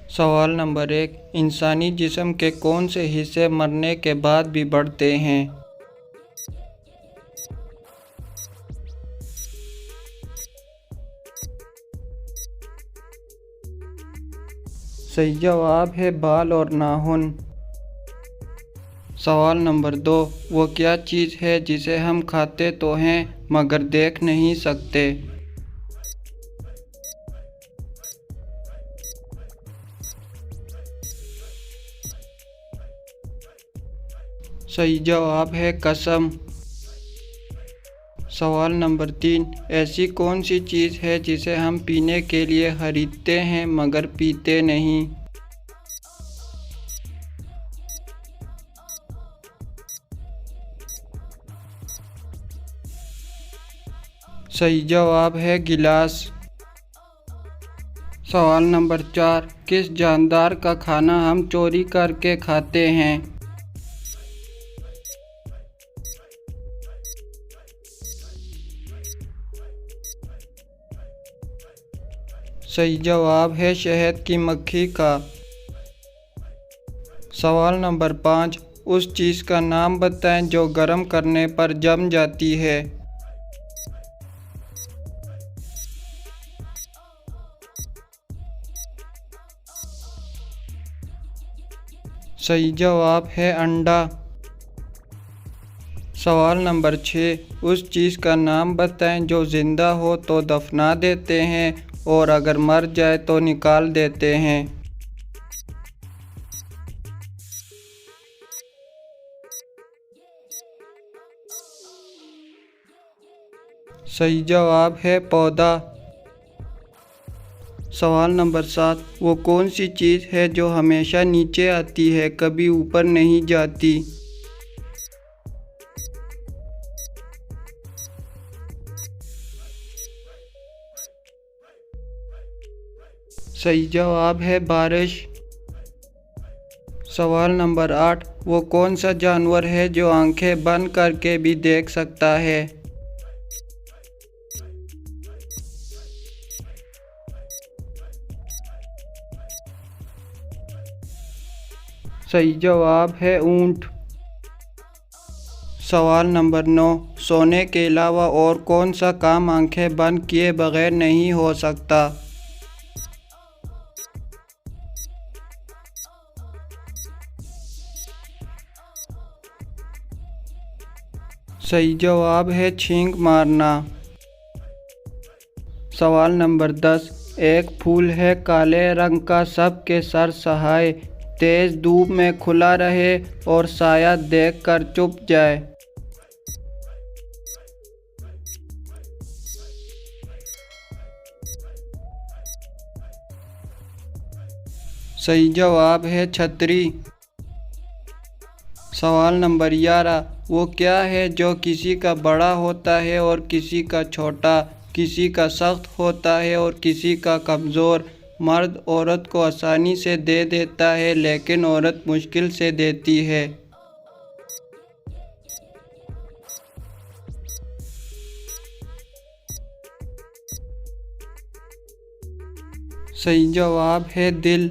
सवाल नंबर 1। इंसानी जिस्म के कौन से हिस्से मरने के बाद भी बढ़ते हैं? सही जवाब है बाल और नाखून। सवाल नंबर 2। वो क्या चीज़ है जिसे हम खाते तो हैं मगर देख नहीं सकते? सही जवाब है कसम। सवाल नंबर 3। ऐसी कौन सी चीज़ है जिसे हम पीने के लिए खरीदते हैं मगर पीते नहीं? सही जवाब है गिलास। सवाल नंबर 4। किस जानदार का खाना हम चोरी करके खाते हैं? सही जवाब है शहद की मक्खी का। सवाल नंबर 5। उस चीज़ का नाम बताएं जो गर्म करने पर जम जाती है। सही जवाब है अंडा। सवाल नंबर 6। उस चीज़ का नाम बताएं जो ज़िंदा हो तो दफना देते हैं और अगर मर जाए तो निकाल देते हैं। सही जवाब है पौधा। सवाल नंबर 7। वो कौन सी चीज़ है जो हमेशा नीचे आती है कभी ऊपर नहीं जाती? सही जवाब है बारिश। सवाल नंबर 8। वो कौन सा जानवर है जो आंखें बंद करके भी देख सकता है? सही जवाब है ऊंट। सवाल नंबर 9। सोने के अलावा और कौन सा काम आंखें बंद किए बगैर नहीं हो सकता? सही जवाब है छींक मारना। सवाल नंबर 10। एक फूल है काले रंग का सबके सर सहाय, तेज धूप में खुला रहे और साया देखकर चुप जाए। सही जवाब है छतरी। सवाल नंबर 11। वो क्या है जो किसी का बड़ा होता है और किसी का छोटा, किसी का सख्त होता है और किसी का कमज़ोर, मर्द औरत को आसानी से दे देता है लेकिन औरत मुश्किल से देती है? सही जवाब है दिल।